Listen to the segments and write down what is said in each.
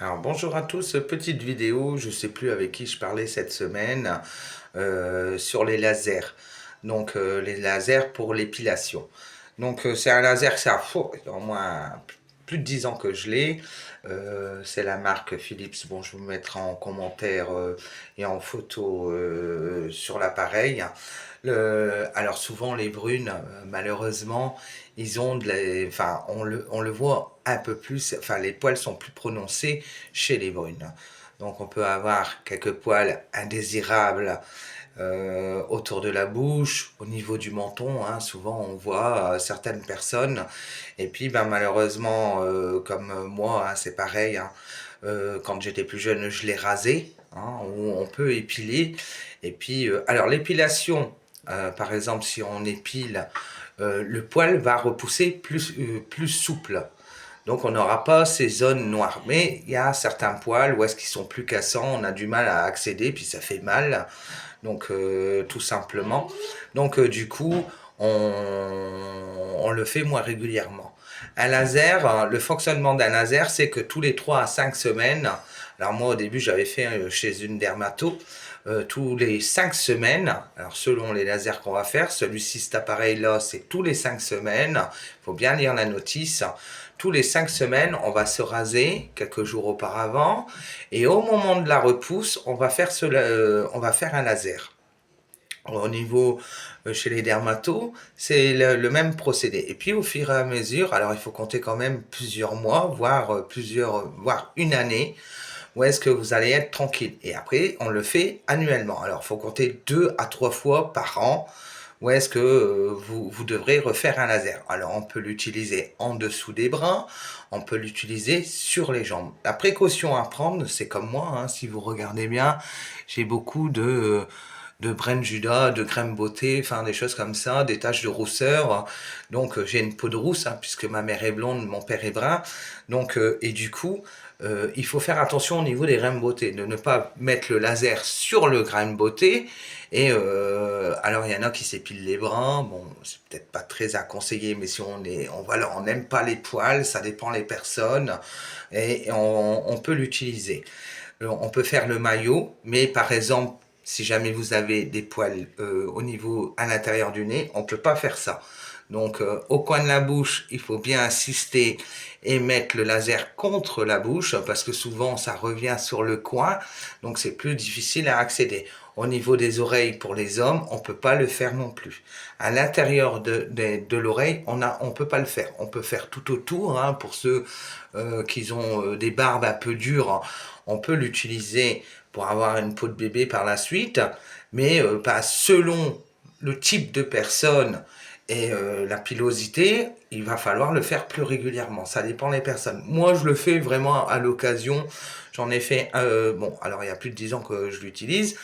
Alors bonjour à tous, petite vidéo, je sais plus avec qui je parlais cette semaine, sur les lasers. Donc les lasers pour l'épilation. Donc c'est un laser, ça il y a au moins plus de 10 ans que je l'ai. C'est la marque Philips. Bon, je vous mettrai en commentaire et en photo sur l'appareil. Alors souvent les brunes, malheureusement, ils ont enfin on le voit un peu plus, enfin les poils sont plus prononcés chez les brunes. Donc on peut avoir quelques poils indésirables autour de la bouche, au niveau du menton, hein, souvent on voit certaines personnes. Et puis ben, malheureusement, comme moi, hein, c'est pareil, hein, quand j'étais plus jeune, je l'ai rasé, hein, on peut épiler. Et puis, alors l'épilation, par exemple, si on épile, le poil va repousser plus souple. Donc on n'aura pas ces zones noires. Mais il y a certains poils où est-ce qu'ils sont plus cassants, on a du mal à accéder, puis ça fait mal. Donc tout simplement. Donc du coup, on le fait moins régulièrement. Un laser, le fonctionnement d'un laser, c'est que tous les 3 à 5 semaines, alors moi au début j'avais fait chez une dermato, tous les 5 semaines, alors selon les lasers qu'on va faire, celui-ci, cet appareil-là, c'est tous les 5 semaines, il faut bien lire la notice, tous les 5 semaines, on va se raser quelques jours auparavant, et au moment de la repousse, on va faire un laser. Au niveau chez les dermatos, c'est le même procédé. Et puis au fur et à mesure, alors il faut compter quand même plusieurs mois, voire une année, où est-ce que vous allez être tranquille. Et après, on le fait annuellement. Alors il faut compter 2 à 3 fois par an, où est-ce que vous devrez refaire un laser. Alors on peut l'utiliser en dessous des bras, on peut l'utiliser sur les jambes. La précaution à prendre, c'est comme moi, hein, si vous regardez bien, j'ai beaucoup de Brain Judas, de crème beauté, enfin des choses comme ça, des taches de rousseur. Donc j'ai une peau de rousse, hein, puisque ma mère est blonde, mon père est brun. Donc et du coup, il faut faire attention au niveau des graines beauté, de ne pas mettre le laser sur le grain beauté. Et alors il y en a qui s'épilent les bras, bon c'est peut-être pas très à conseiller, mais si on n'aime pas les poils, ça dépend les personnes, et on peut l'utiliser. On peut faire le maillot, mais par exemple, si jamais vous avez des poils au niveau à l'intérieur du nez, on ne peut pas faire ça. Donc au coin de la bouche, il faut bien insister et mettre le laser contre la bouche parce que souvent ça revient sur le coin, donc c'est plus difficile à accéder. Au niveau des oreilles pour les hommes, on peut pas le faire non plus. À l'intérieur de l'oreille, on peut pas le faire. On peut faire tout autour, hein, pour ceux qui ont des barbes un peu dures, on peut l'utiliser pour avoir une peau de bébé par la suite, mais pas selon le type de personne et la pilosité, il va falloir le faire plus régulièrement. Ça dépend des personnes. Moi, je le fais vraiment à l'occasion. J'en ai fait, bon, alors il y a plus de 10 ans que je l'utilise.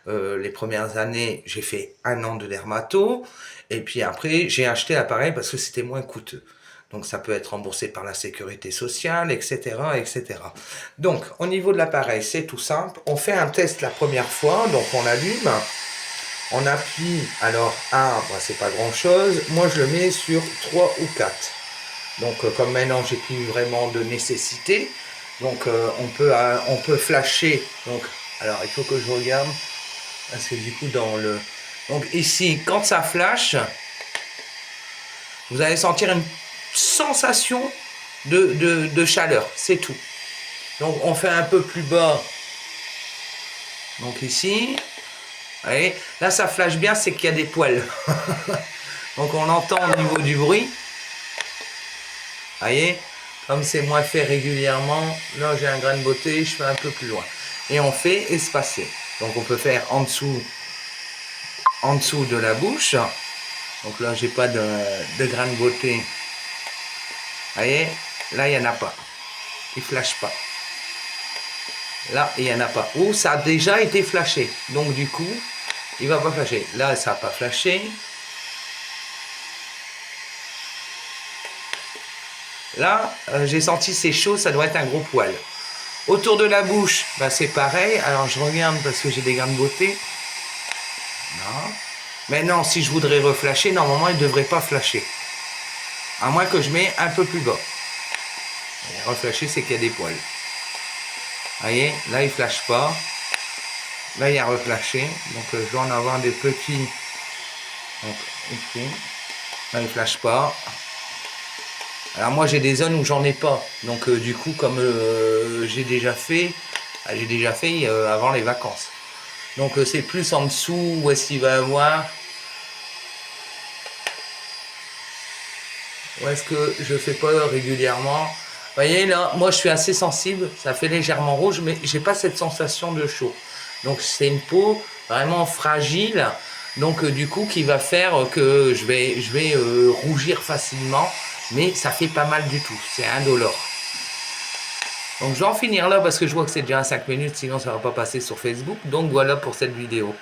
Les premières années, j'ai fait 1 an de dermato. Et puis après, j'ai acheté l'appareil parce que c'était moins coûteux. Donc ça peut être remboursé par la sécurité sociale, etc., etc. Donc au niveau de l'appareil, c'est tout simple. On fait un test la première fois, donc on allume, on appuie, alors c'est pas grand chose. Moi je le mets sur 3 ou 4. Donc comme maintenant j'ai plus vraiment de nécessité, donc on peut flasher. Donc alors il faut que je regarde, parce que du coup dans le... Donc ici, quand ça flash, vous allez sentir une sensation de chaleur, c'est tout. Donc on fait un peu plus bas. Donc ici, vous voyez, là ça flash bien, c'est qu'il y a des poils. Donc on entend au niveau du bruit. Vous voyez, comme c'est moins fait régulièrement, là j'ai un grain de beauté, je fais un peu plus loin. Et on fait espacer. Donc on peut faire en dessous de la bouche. Donc là j'ai pas de grain de beauté. Vous voyez, là il n'y en a pas. Il flash pas. Là, il n'y en a pas. Ou ça a déjà été flashé. Donc du coup, il va pas flasher. Là, ça n'a pas flashé. Là, j'ai senti c'est chaud, ça doit être un gros poil. Autour de la bouche, bah, c'est pareil. Alors je regarde parce que j'ai des grains de beauté. Non. Maintenant, si je voudrais reflasher, normalement, il ne devrait pas flasher. À moins que je mets un peu plus bas. Et reflasher, c'est qu'il y a des poils. voyez, là il flash pas. Là il a reflashé. Donc je dois en avoir des petits. Donc ici. Là il flash pas. Alors moi j'ai des zones où j'en ai pas. Donc du coup comme j'ai déjà fait avant les vacances. Donc c'est plus en dessous où est-ce qu'il va avoir. Où est-ce que je fais pas régulièrement. Vous voyez là, moi je suis assez sensible, ça fait légèrement rouge, mais j'ai pas cette sensation de chaud. Donc c'est une peau vraiment fragile, donc du coup qui va faire que je vais rougir facilement, mais ça fait pas mal du tout, c'est indolore. Donc je vais en finir là parce que je vois que c'est déjà 5 minutes, sinon ça va pas passer sur Facebook. Donc voilà pour cette vidéo.